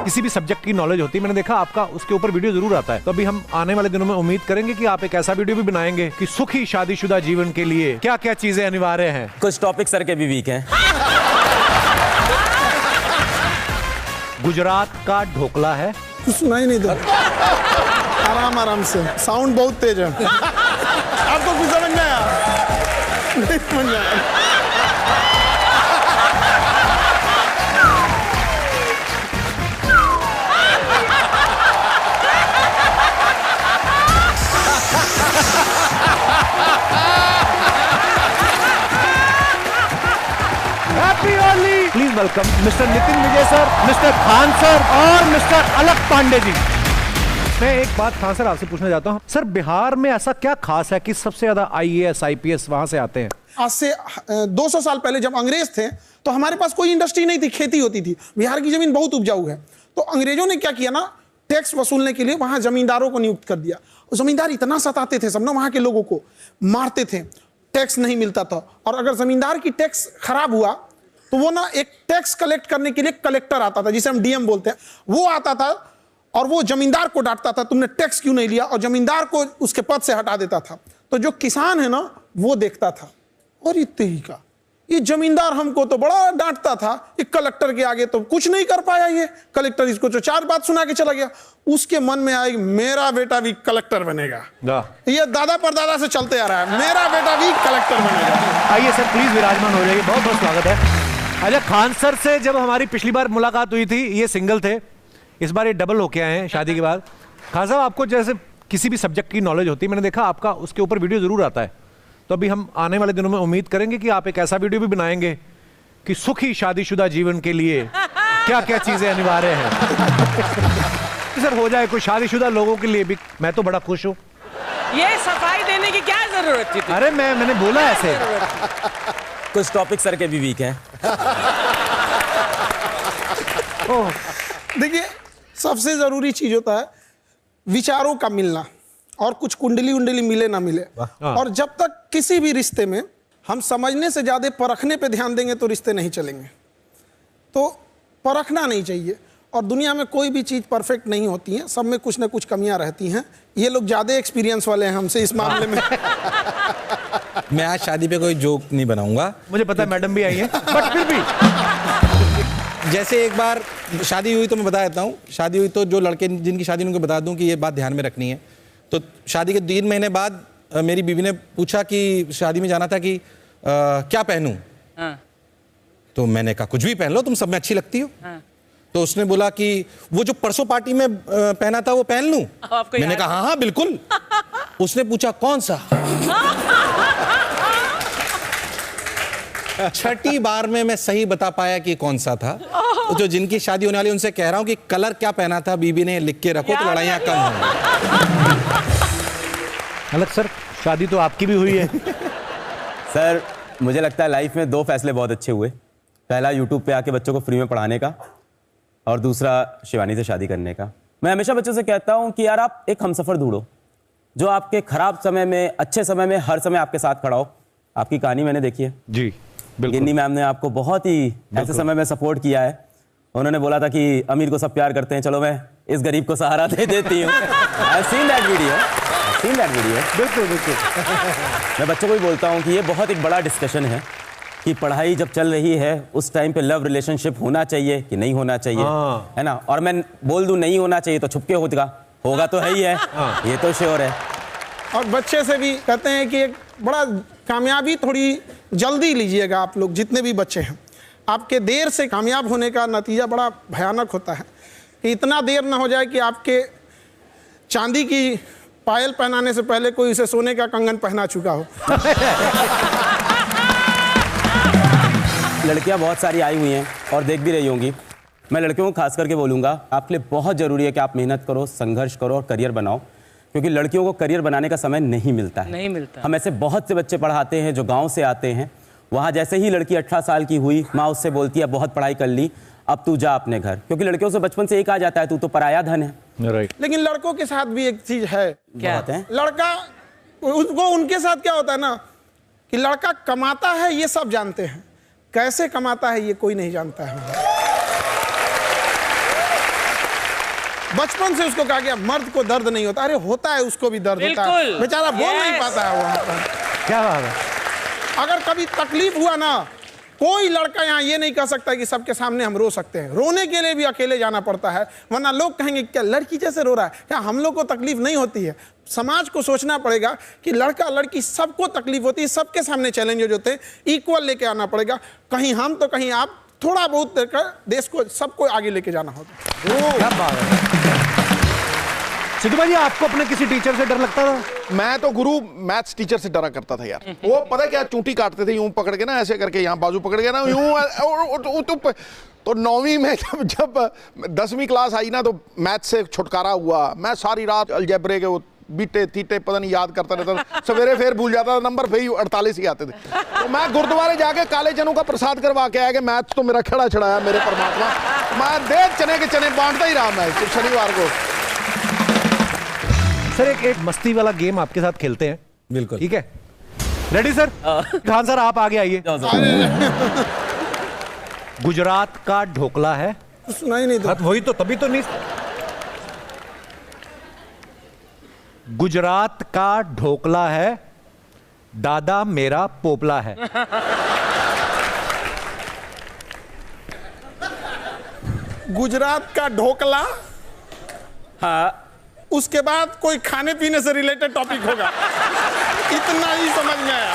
किसी भी सब्जेक्ट की नॉलेज होती है, मैंने देखा आपका उसके ऊपर वीडियो जरूर आता है। तो अभी हम आने वाले दिनों में उम्मीद करेंगे कि आप एक ऐसा वीडियो भी बनाएंगे कि सुखी शादीशुदा जीवन के लिए क्या क्या चीजें अनिवार्य हैं। कुछ टॉपिक सर के भी वीक हैं। गुजरात का ढोकला है। सुनाई नहीं दे, आराम आराम से, साउंड बहुत तेज है। आपको कुछ समझ में आया? नहीं समझ आया। Please welcome mister Nitin Vijay sir, mister Khan sir और मिस्टर अलक पांडे जी। मैं एक बात खान सर आपसे पूछना चाहता हूँ, सर बिहार में ऐसा क्या खास है कि सबसे ज्यादा IAS IPS वहां से आते हैं? आज से 200 साल पहले जब अंग्रेज थे तो हमारे पास कोई इंडस्ट्री नहीं थी, खेती होती थी। बिहार की जमीन बहुत उपजाऊ है, तो अंग्रेजों ने क्या किया ना, टैक्स वसूलने के लिए वहां जमींदारों को नियुक्त कर दिया। जमींदार इतना सताते थे सब ना, वहां के लोगों को मारते थे, टैक्स नहीं मिलता था। और अगर जमींदार की टैक्स खराब हुआ तो वो ना एक टैक्स कलेक्ट करने के लिए कलेक्टर आता था, जिसे हम DM बोलते हैं, वो आता था और वो जमींदार को डांटता था, तुमने टैक्स क्यों नहीं लिया, और जमींदार को उसके पद से हटा देता था। तो जो किसान है ना वो देखता था, और ये जमींदार हमको तो बड़ा डांटता था, ये कलेक्टर के आगे तो कुछ नहीं कर पाया, ये कलेक्टर इसको तो 4 बात सुना के चला गया। उसके मन में आएगी मेरा बेटा भी कलेक्टर बनेगा। ये दादा परदादा से चलते आ रहा है, मेरा बेटा भी कलेक्टर बनेगा। आइए सर प्लीज विराजमान हो जाइए, बहुत बहुत स्वागत है। अच्छा खान सर से जब हमारी पिछली बार मुलाकात हुई थी ये सिंगल थे, इस बार ये डबल होके आए हैं शादी के बाद। खान साहब आपको जैसे किसी भी सब्जेक्ट की नॉलेज होती है, मैंने देखा आपका उसके ऊपर वीडियो जरूर आता है। तो अभी हम आने वाले दिनों में उम्मीद करेंगे कि आप एक ऐसा वीडियो भी बनाएंगे कि सुखी शादीशुदा जीवन के लिए क्या क्या चीजें अनिवार्य हैं। सर हो जाए कुछ शादीशुदा लोगों के लिए भी, मैं तो बड़ा खुश हूँ। ये सफाई देने की क्या जरूरत थी? अरे मैंने बोला ऐसे। कुछ टॉपिक सर के भी वीक हैं। देखिए सबसे जरूरी चीज होता है विचारों का मिलना, और कुछ कुंडली उंडली मिले ना मिले। और जब तक किसी भी रिश्ते में हम समझने से ज्यादा परखने पे ध्यान देंगे तो रिश्ते नहीं चलेंगे। तो परखना नहीं चाहिए, और दुनिया में कोई भी चीज परफेक्ट नहीं होती है, सब में कुछ ना कुछ कमियां रहती हैं। ये लोग ज्यादा एक्सपीरियंस वाले हैं हमसे इस मामले में। मैं आज शादी पे कोई जोक नहीं बनाऊंगा, मुझे पता है मैडम भी आई है, बट फिर भी जैसे एक बार शादी हुई तो मैं बता देता हूँ। शादी हुई तो जो लड़के जिनकी शादी उनको बता दूं कि ये बात ध्यान में रखनी है। तो शादी के 3 महीने बाद मेरी बीवी ने पूछा कि शादी में जाना था कि क्या पहनूं। तो मैंने कहा कुछ भी पहन लो, तुम सब में अच्छी लगती हो। तो उसने बोला कि वो जो परसों पार्टी में पहना था वो पहन लूं। मैंने कहा हाँ बिल्कुल। उसने पूछा कौन सा। 6ठी बार में मैं सही बता पाया कि कौन सा था। तो जो जिनकी शादी होने वाली उनसे कह रहा हूं कि कलर क्या पहना था बीबी ने लिख के रखो तो लड़ाइयां कम होंगी। अलग सर शादी तो आपकी भी हुई है। सर मुझे लगता है लाइफ में 2 फैसले बहुत अच्छे हुए। पहला YouTube पे आके बच्चों को फ्री में पढ़ाने का, और दूसरा शिवानी से शादी करने का। मैं हमेशा बच्चों से कहता हूं कि यार आप एक हमसफर ढूंढो जो आपके खराब समय में, अच्छे समय में, हर समय आपके साथ खड़ा हो। आपकी कहानी मैंने देखी है जी, गिन्नी मैम ने आपको बहुत ही ऐसे समय में सपोर्ट किया है। उन्होंने बोला था कि अमीर को सब प्यार करते हैं, चलो मैं इस गरीब को सहारा दे देती हूँ। I've seen that video। बिल्कुल बिल्कुल। मैं बच्चों को भी बोलता हूँ कि ये बहुत एक बड़ा डिस्कशन है कि पढ़ाई जब चल रही है उस टाइम पे लव रिलेशनशिप होना चाहिए कि नहीं होना चाहिए, है ना। और मैं बोल दूं नहीं होना चाहिए तो छुपके होगा तो है ही है, ये तो श्योर है। और बच्चे से भी कहते हैं कि एक बड़ा कामयाबी थोड़ी जल्दी लीजिएगा। आप लोग जितने भी बच्चे हैं, आपके देर से कामयाब होने का नतीजा बड़ा भयानक होता है। कि इतना देर ना हो जाए कि आपके चांदी की पायल पहनाने से पहले कोई उसे सोने का कंगन पहना चुका हो। लड़कियां बहुत सारी आई हुई हैं और देख भी रही होंगी। मैं लड़कियों को खास करके बोलूँगा, आपके लिए बहुत ज़रूरी है कि आप मेहनत करो, संघर्ष करो और करियर बनाओ, क्योंकि लड़कियों को करियर बनाने का समय नहीं मिलता है। नहीं मिलता। हम ऐसे बहुत से बच्चे पढ़ाते हैं जो गांव से आते हैं, वहाँ जैसे ही लड़की 18 साल की हुई, माँ उससे बोलती है बहुत पढ़ाई कर ली, अब तू जा अपने घर, क्योंकि लड़कियों से बचपन से एक आ जाता है तू तो पराया धन है। राइट। लेकिन लड़कों के साथ भी एक चीज है। क्या है? लड़का उसको, उनके साथ क्या होता है ना कि लड़का कमाता है ये सब जानते हैं, कैसे कमाता है ये कोई नहीं जानता है। बचपन से उसको कहा गया मर्द को दर्द नहीं होता। अरे होता है, उसको भी दर्द होता है, बिल्कुल। बेचारा बोल नहीं Yes. पाता है वहां पर। क्या बात है। अगर कभी तकलीफ हुआ ना, कोई लड़का यहाँ ये नहीं कह सकता कि सबके सामने हम रो सकते हैं। रोने के लिए भी अकेले जाना पड़ता है, वरना लोग कहेंगे क्या लड़की जैसे रो रहा है, क्या हम लोग को तकलीफ नहीं होती है। समाज को सोचना पड़ेगा कि लड़का लड़की सबको तकलीफ होती है, सबके सामने चैलेंजेस होते हैं, इक्वल लेके आना पड़ेगा। कहीं हम तो कहीं आप, थोड़ा बहुत देकर देश को, सबको आगे लेके जाना होगा। क्या बात है। सिद्धू भाई, आपको अपने किसी टीचर से डर लगता था? मैं तो गुरु मैथ्स टीचर से डरा करता था यार। वो पता है क्या, चूंटी काटते थे यूं पकड़ के ना, ऐसे करके यहाँ बाजू पकड़ के ना यूं। तो 9वीं में जब 10वीं क्लास आई ना, तो मैथ्स से छुटकारा हुआ। मैं सारी रात अलजेब्रे के वो बीटे तीटे पता नहीं याद करता रहता था, सवेरे फिर भूल जाता था, नंबर फिर 48 ही आते थे। तो मैं गुरुद्वारे जाके काले चनों का प्रसाद करवा के आया कि मैथ्स तो मेरा खड़ा छड़ाया मेरे परमात्मा, मैं दे चने के चने बांटता ही रहा मैं शनिवार को। सर एक मस्ती वाला गेम आपके साथ खेलते हैं। बिल्कुल। ठीक है, रेडी सर? खान सर आप आगे आइए। गुजरात का ढोकला है। सुना ही नहीं था। वही तो, तभी तो नहीं। गुजरात का ढोकला है, दादा मेरा पोपला है। गुजरात का ढोकला, हाँ, उसके बाद कोई खाने पीने से रिलेटेड टॉपिक होगा, इतना ही समझ में आया।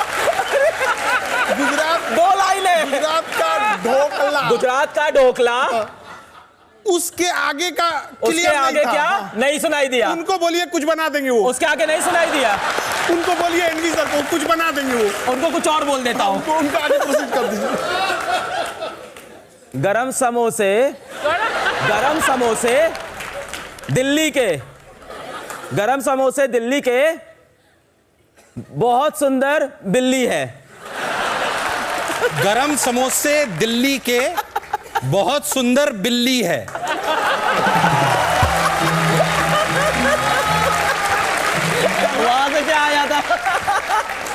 दो लाइनें। गुजरात का ढोकला, गुजरात का ढोकला, उसके आगे का उसके क्लियर नहीं आगे था। क्या हाँ। नहीं सुनाई दिया? उनको बोलिए कुछ बना देंगे वो। उसके आगे नहीं सुनाई दिया? उनको बोलिए एनवी सर को कुछ बना देंगे वो। उनको कुछ और बोल देता हूँ। उनको उनका आगे प्रोसीड कर दीजिए। गरम समोसे, गरम समोसे दिल्ली के, गरम समोसे दिल्ली के, बहुत सुंदर बिल्ली है। गरम समोसे दिल्ली के, बहुत सुंदर बिल्ली है। वहां से क्या आया था?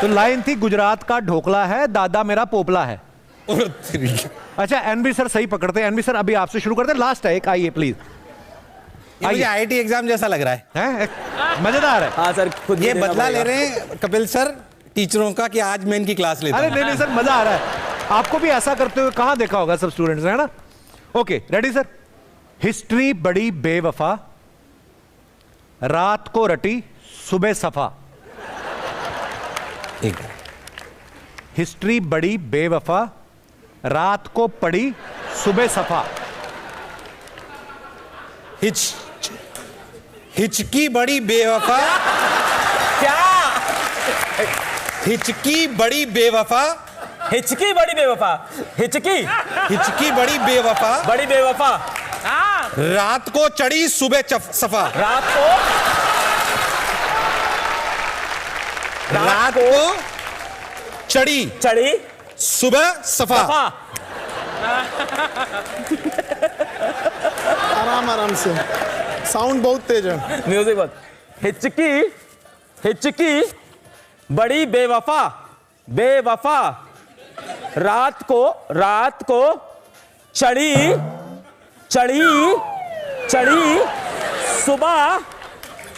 तो लाइन थी गुजरात का ढोकला है, दादा मेरा पोपला है। अच्छा, एनबी सर सही पकड़ते हैं। एनबी सर अभी आपसे शुरू करते हैं, लास्ट है एक, आइए प्लीज। ये मुझे आईआईटी एग्जाम जैसा लग रहा है। मजेदार है। हाँ सर, खुद ये देना बदला ले पड़ेगा। रहे हैं कपिल सर टीचरों का कि आज मैं इनकी क्लास लेता अरे हूं। नहीं नहीं सर, मजा आ रहा है। आपको भी ऐसा करते हुए कहां देखा होगा सब स्टूडेंट्स ने, है ना? Okay, ready sir? हिस्ट्री बड़ी बेवफा, रात को रटी सुबह सफा। एक हिस्ट्री बड़ी बेवफा, रात को पड़ी सुबह सफा। हिचकी बड़ी बेवफा, क्या? हिचकी बड़ी बेवफा, हिचकी बड़ी बेवफा, हिचकी हिचकी बड़ी बेवफा, बड़ी बेवफा, हाँ, रात को चढ़ी सुबह सफा। रात को चढ़ी चढ़ी सुबह सफा। आराम आराम से, साउंड बहुत तेज है। म्यूजिक बहुत। हिचकी, हिचकी बड़ी बेवफा, बेवफा, रात को चढ़ी, चढ़ी, चढ़ी सुबह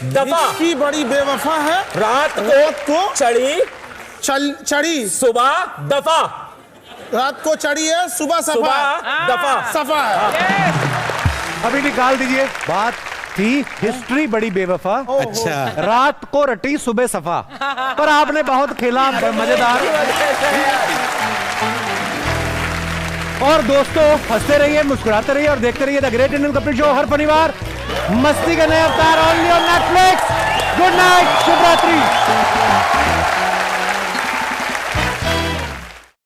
दफा। की बड़ी बेवफा है, रात रात को को चढ़ी, चढ़ी, सुबह दफा, रात को चढ़ी है, सुबह सफा, सुबह दफा। सफा है। अभी निकाल दीजिए। बात थी हिस्ट्री बड़ी बेवफा, अच्छा, रात को रटी सुबह सफा। पर आपने बहुत खेला, मजेदार। और दोस्तों, हंसते रहिए, मुस्कुराते रहिए और देखते रहिए the great Indian Kapil show हर शनिवार मस्ती का नया अवतार only on Netflix. Good night, शुभ रात्रि।